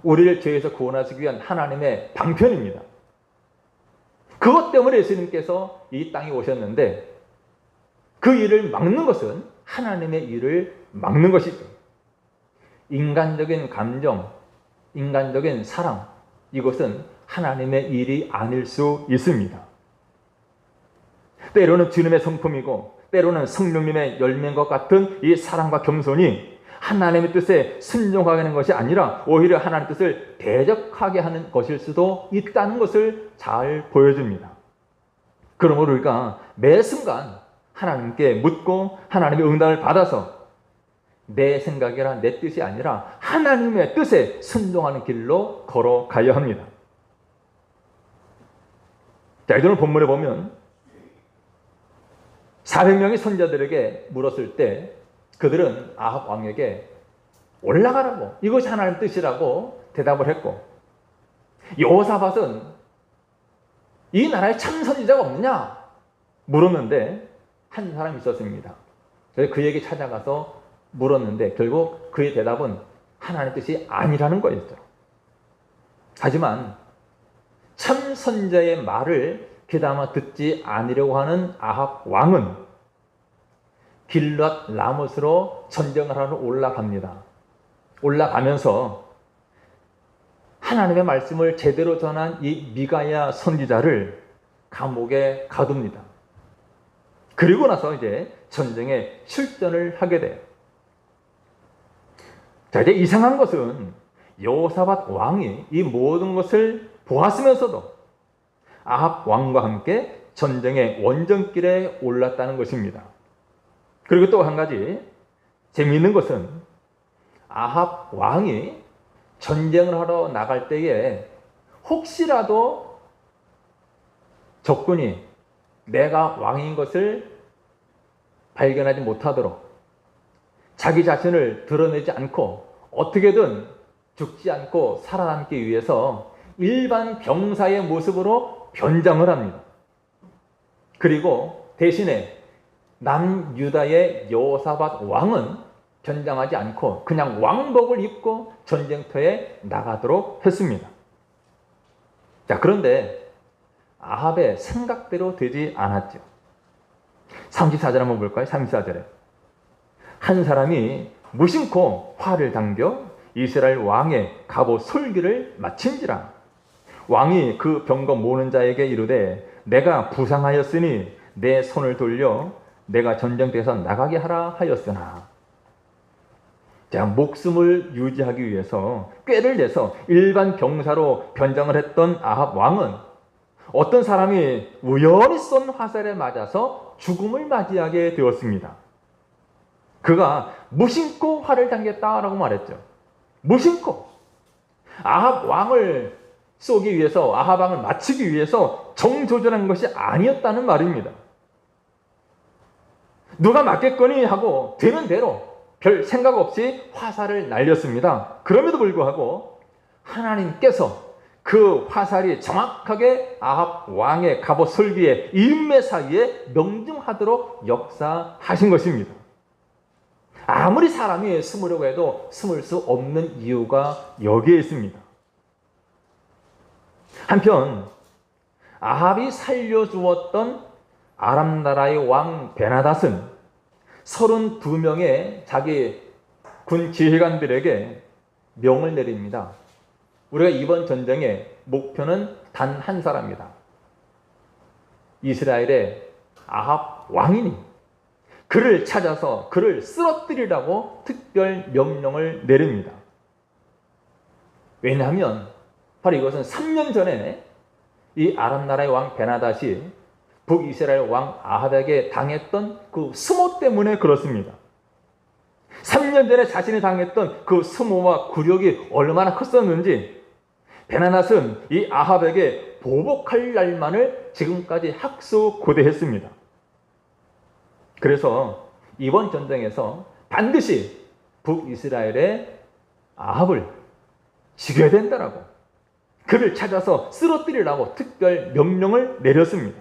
우리를 죄에서 구원하시기 위한 하나님의 방편입니다. 그것 때문에 예수님께서 이 땅에 오셨는데 그 일을 막는 것은 하나님의 일을 막는 것이죠. 인간적인 감정, 인간적인 사랑, 이것은 하나님의 일이 아닐 수 있습니다. 때로는 주님의 성품이고 때로는 성령님의 열매인 것 같은 이 사랑과 겸손이 하나님의 뜻에 순종하게 하는 것이 아니라 오히려 하나님의 뜻을 대적하게 하는 것일 수도 있다는 것을 잘 보여줍니다. 그러므로 우리가 매 순간 하나님께 묻고 하나님의 응답을 받아서 내 생각이나 내 뜻이 아니라 하나님의 뜻에 순종하는 길로 걸어가야 합니다. 자, 오늘 본문에 보면 400명의 선지자들에게 물었을 때 그들은 아합 왕에게 올라가라고, 이것이 하나님의 뜻이라고 대답을 했고, 여호사밧은 이 나라에 참 선지자가 없느냐 물었는데 한 사람이 있었습니다. 그래서 그에게 찾아가서 물었는데 결국 그의 대답은 하나님의 뜻이 아니라는 거였죠. 하지만 참 선지자의 말을 귀담아 듣지 않으려고 하는 아합 왕은 길랏 라못으로 전쟁을 하러 올라갑니다. 올라가면서 하나님의 말씀을 제대로 전한 이 미가야 선지자를 감옥에 가둡니다. 그리고 나서 이제 전쟁에 출전을 하게 돼요. 자, 이제 이상한 것은 여호사밧 왕이 이 모든 것을 보았으면서도 아합 왕과 함께 전쟁의 원정길에 올랐다는 것입니다. 그리고 또 한 가지 재미있는 것은 아합 왕이 전쟁을 하러 나갈 때에 혹시라도 적군이 내가 왕인 것을 발견하지 못하도록 자기 자신을 드러내지 않고 어떻게든 죽지 않고 살아남기 위해서 일반 병사의 모습으로 변장을 합니다. 그리고 대신에 남유다의 여호사밧 왕은 변장하지 않고 그냥 왕복을 입고 전쟁터에 나가도록 했습니다. 자, 그런데 아합의 생각대로 되지 않았죠. 34절 한번 볼까요? 34절에 한 사람이 무심코 활을 당겨 이스라엘 왕의 갑옷 솔기를 마친지라. 왕이 그 병거 모는 자에게 이르되 내가 부상하였으니 내 손을 돌려 내가 전쟁터에서 나가게 하라 하였으나. 자, 목숨을 유지하기 위해서 꾀를 내서 일반 병사로 변장을 했던 아합 왕은 어떤 사람이 우연히 쏜 화살에 맞아서 죽음을 맞이하게 되었습니다. 그가 무심코 활을 당겼다라고 말했죠. 무심코. 아합 왕을 쏘기 위해서, 아합 왕을 맞추기 위해서 정조준한 것이 아니었다는 말입니다. 누가 맞겠거니 하고 되는 대로 별 생각 없이 화살을 날렸습니다. 그럼에도 불구하고 하나님께서 그 화살이 정확하게 아합 왕의 갑옷 솔기의 인매 사이에 명중하도록 역사하신 것입니다. 아무리 사람이 숨으려고 해도 숨을 수 없는 이유가 여기에 있습니다. 한편 아합이 살려주었던 아람 나라의 왕 베나닷은 32명의 자기 군 지휘관들에게 명을 내립니다. 우리가 이번 전쟁의 목표는 단 한 사람이다. 이스라엘의 아합 왕이니 그를 찾아서 그를 쓰러뜨리라고 특별 명령을 내립니다. 왜냐하면 바로 이것은 3년 전에 이 아람 나라의 왕 베나닷이 북이스라엘 왕 아합에게 당했던 그 수모 때문에 그렇습니다. 3년 전에 자신이 당했던 그 수모와 굴욕이 얼마나 컸었는지 베나닷은 이 아합에게 보복할 날만을 지금까지 학수고대했습니다. 그래서 이번 전쟁에서 반드시 북이스라엘의 아합을 죽여야 된다라고, 그를 찾아서 쓰러뜨리라고 특별 명령을 내렸습니다.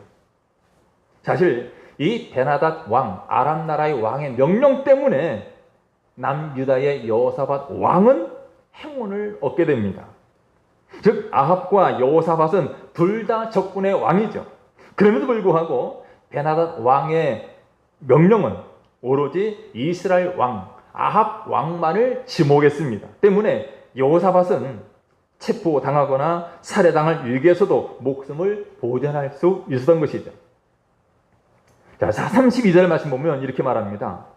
사실 이 베나닷 왕, 아람 나라의 왕의 명령 때문에 남유다의 여호사밧 왕은 행운을 얻게 됩니다. 즉 아합과 여호사밧은 둘 다 적군의 왕이죠. 그럼에도 불구하고 베나닷 왕의 명령은 오로지 이스라엘 왕 아합 왕만을 지목했습니다. 때문에 여호사밧은 체포당하거나 살해당할 위기에서도 목숨을 보존할 수 있었던 것이죠. 자, 32절 말씀 보면 이렇게 말합니다.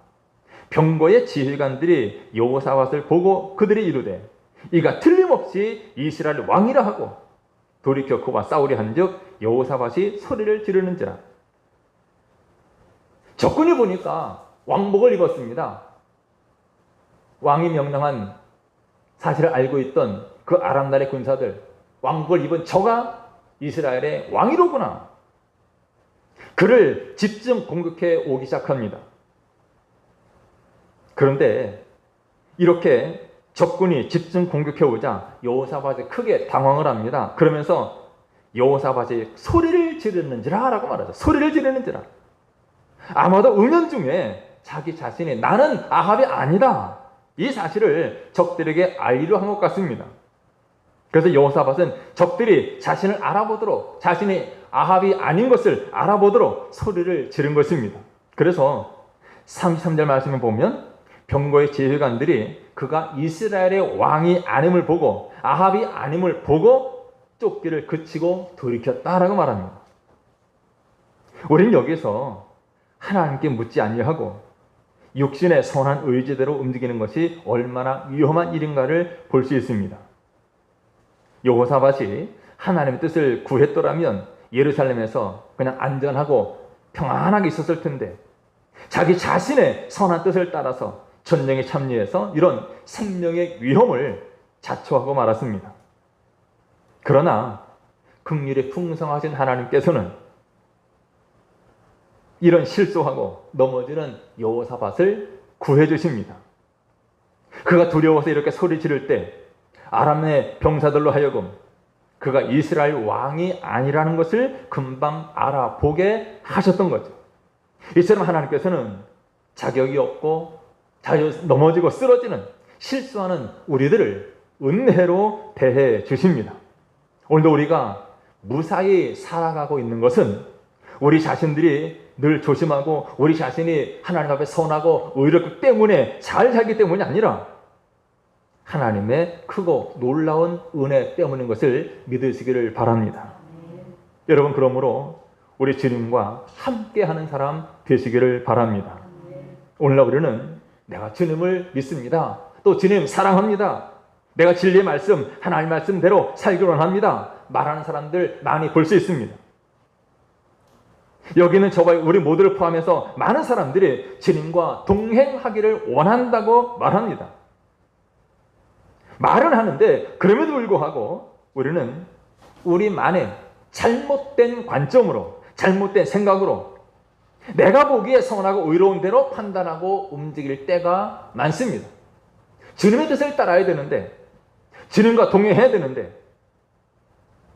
병거의 지휘관들이 여호사밧을 보고 그들이 이르되 이가 틀림없이 이스라엘 왕이라 하고 돌이켜 그와 싸우려 한즉 여호사밧이 소리를 지르는지라. 적군이 보니까 왕복을 입었습니다. 왕이 명령한 사실을 알고 있던 그 아람 나라의 군사들, 왕복을 입은 저가 이스라엘의 왕이로구나. 그를 집중 공격해 오기 시작합니다. 그런데 이렇게 적군이 집중 공격해 오자 여호사밧이 크게 당황을 합니다. 그러면서 여호사밧이 소리를 지르는지라 라고 말하죠. 소리를 지르는지라. 아마도 은연중에 자기 자신이 나는 아합이 아니다, 이 사실을 적들에게 알리려 한 것 같습니다. 그래서 여호사밧은 적들이 자신을 알아보도록, 자신이 아합이 아닌 것을 알아보도록 소리를 지른 것입니다. 그래서 33절 말씀을 보면 병거의 지휘관들이 그가 이스라엘의 왕이 아님을 보고 아합이 아님을 보고 쫓기를 그치고 돌이켰다라고 말합니다. 우리는 여기서 하나님께 묻지 아니하고 육신의 선한 의지대로 움직이는 것이 얼마나 위험한 일인가를 볼 수 있습니다. 여호사밧이 하나님의 뜻을 구했더라면 예루살렘에서 그냥 안전하고 평안하게 있었을 텐데 자기 자신의 선한 뜻을 따라서 전쟁에 참여해서 이런 생명의 위험을 자초하고 말았습니다. 그러나 긍휼이 풍성하신 하나님께서는 이런 실수하고 넘어지는 여호사밧을 구해주십니다. 그가 두려워서 이렇게 소리 지를 때 아람의 병사들로 하여금 그가 이스라엘 왕이 아니라는 것을 금방 알아보게 하셨던 거죠. 이처럼 하나님께서는 자격이 없고 자주 넘어지고 쓰러지는 실수하는 우리들을 은혜로 대해 주십니다. 오늘도 우리가 무사히 살아가고 있는 것은 우리 자신들이 늘 조심하고 우리 자신이 하나님 앞에 선하고 의롭기 때문에 잘 살기 때문이 아니라 하나님의 크고 놀라운 은혜 때문인 것을 믿으시기를 바랍니다. 여러분, 그러므로 우리 주님과 함께하는 사람 되시기를 바랍니다. 오늘날 우리는 내가 주님을 믿습니다, 또 주님 사랑합니다, 내가 진리의 말씀, 하나님의 말씀대로 살기로 합니다 말하는 사람들 많이 볼 수 있습니다. 여기는 저와 우리 모두를 포함해서 많은 사람들이 주님과 동행하기를 원한다고 말합니다. 말은 하는데 그럼에도 불구하고 우리는 우리만의 잘못된 관점으로, 잘못된 생각으로 내가 보기에 선하고 의로운 대로 판단하고 움직일 때가 많습니다. 주님의 뜻을 따라야 되는데, 주님과 동행해야 되는데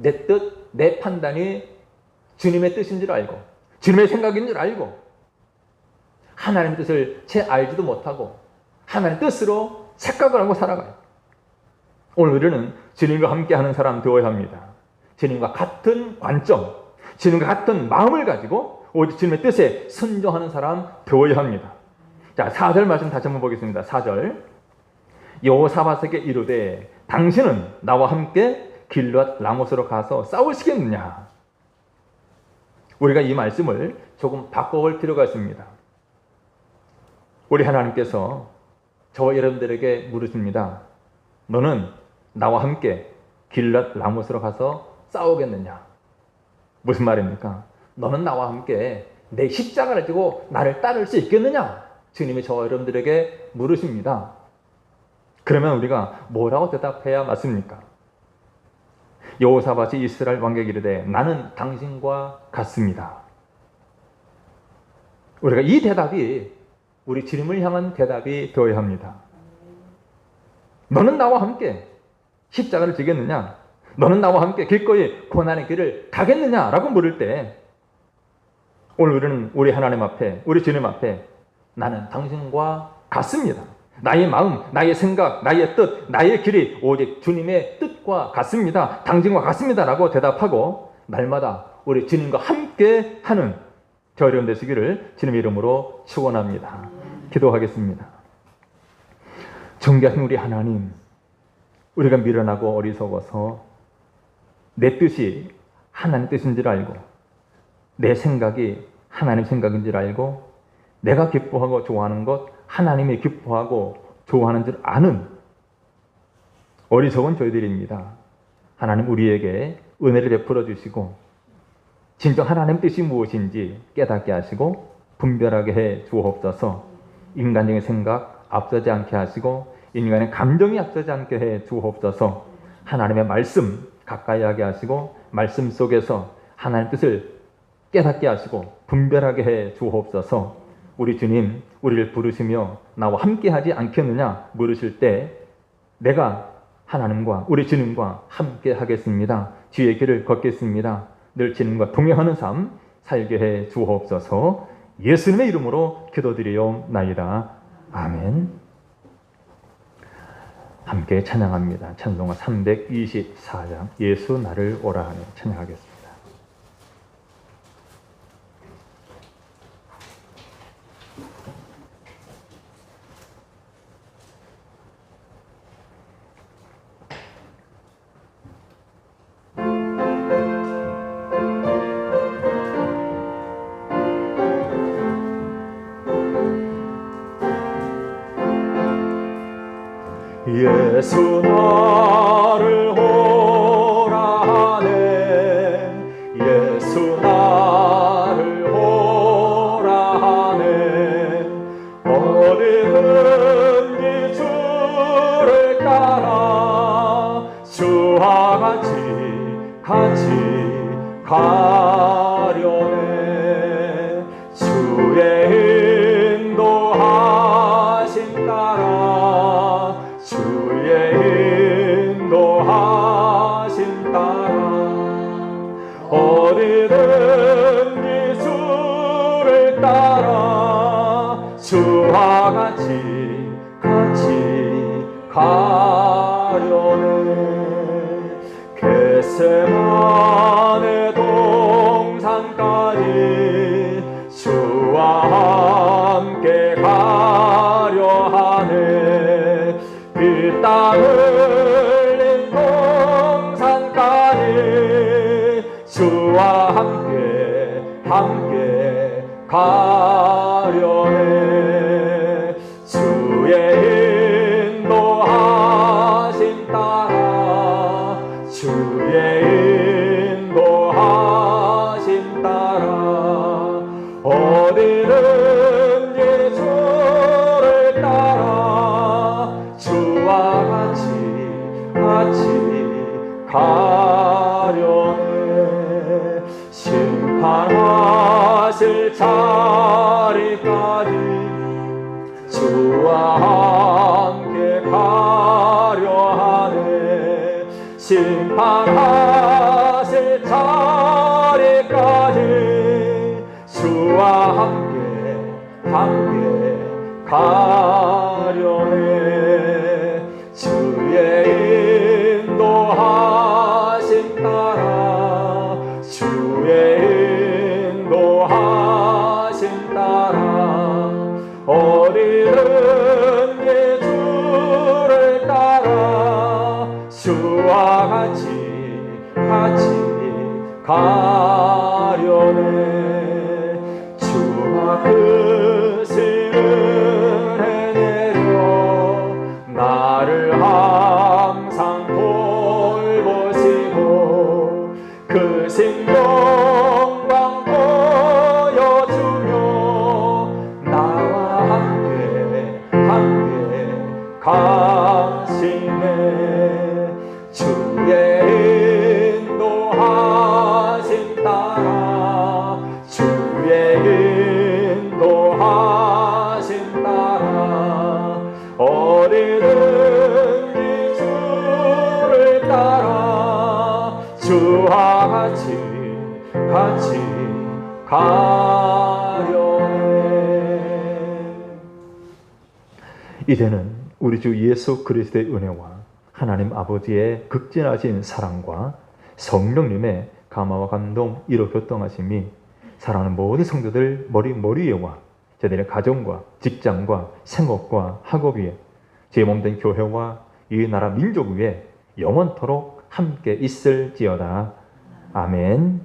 내 뜻, 내 판단이 주님의 뜻인 줄 알고 주님의 생각인 줄 알고 하나님의 뜻을 채 알지도 못하고 하나님의 뜻으로 착각을 하고 살아가요. 오늘 우리는 주님과 함께하는 사람 되어야 합니다. 주님과 같은 관점, 주님과 같은 마음을 가지고 오직 주님의 뜻에 순종하는 사람 되어야 합니다. 자, 4절 말씀 다시 한번 보겠습니다. 4절. 여호사밧에게 이르되 당신은 나와 함께 길르앗 라못으로 가서 싸우시겠느냐? 우리가 이 말씀을 조금 바꿔볼 필요가 있습니다. 우리 하나님께서 저와 여러분들에게 물으십니다. 너는 나와 함께 길르앗 라못으로 가서 싸우겠느냐? 무슨 말입니까? 너는 나와 함께 내 십자가를 지고 나를 따를 수 있겠느냐? 주님이 저와 여러분들에게 물으십니다. 그러면 우리가 뭐라고 대답해야 맞습니까? 여호사밧이 이스라엘 왕에게 이르되 나는 당신과 같습니다. 우리가 이 대답이 우리 주님을 향한 대답이 되어야 합니다. 너는 나와 함께 십자가를 지겠느냐? 너는 나와 함께 길거리 고난의 길을 가겠느냐? 라고 물을 때 오늘 우리는 우리 하나님 앞에, 우리 주님 앞에 나는 당신과 같습니다. 나의 마음, 나의 생각, 나의 뜻, 나의 길이 오직 주님의 뜻과 같습니다. 당신과 같습니다. 라고 대답하고 날마다 우리 주님과 함께 하는 저 여러분 되시기를 주님의 이름으로 축원합니다. 기도하겠습니다. 존귀하신 우리 하나님, 우리가 미련하고 어리석어서 내 뜻이 하나님 뜻인 줄 알고 내 생각이 하나님 생각인 줄 알고 내가 기뻐하고 좋아하는 것 하나님이 기뻐하고 좋아하는 줄 아는 어리석은 저희들입니다. 하나님 우리에게 은혜를 베풀어 주시고 진정 하나님 뜻이 무엇인지 깨닫게 하시고 분별하게 해 주옵소서. 인간적인 생각 앞서지 않게 하시고 인간의 감정이 앞서지 않게 해 주옵소서. 하나님의 말씀 가까이 하게 하시고 말씀 속에서 하나님의 뜻을 깨닫게 하시고 분별하게 해 주옵소서. 우리 주님 우리를 부르시며 나와 함께 하지 않겠느냐 물으실 때 내가 하나님과 우리 주님과 함께 하겠습니다. 주의 길을 걷겠습니다. 늘 주님과 동행하는 삶 살게 해 주옵소서. 예수님의 이름으로 기도드리옵나이다. 아멘. 함께 찬양합니다. 찬송가 324장 예수 나를 오라 하네 찬양하겠습니다. 예수 나를 오라 하네 예수 나를 오라 하네 어디든지 주를 따라 주와 같이 가려네 주의 인도하심 따라 주의 인도하심 따라 어디든지 주를 따라 주와 같이 가려네 겟세마네 동산까지 주와 함께 가려 하네 땀 흘린 동산까지 주와 함께 가려네 주의 인도하심 따라 주의 인도하심 따라 어디든지 주를 따라 주와 같이 가려네 심판하실 자리까지 주와 함께 가려 하네 심판하실 가려네. 주의 인도하심 따라 주의 인도하심 따라 어디든지 주를 따라 주와 같이 가려네. 주와 크신 은혜 내려 나를 항상 돌보시고 크신 영광 보여주며 나와 함께 가시네. 주의 인도하심 따라 주의 인도하심 따라 어디든지 주를 따라 주와 같이 가려네. 이제는 우리 주 예수 그리스도의 은혜와 하나님 아버지의 극진하신 사랑과 성령님의 감화와 감동 이로 교통하심이 사랑하는 모든 성도들 머리 위에와 저들의 가정과 직장과 생업과 학업 위에 제 몸된 교회와 이 나라 민족 위에 영원토록 함께 있을지어다. 아멘.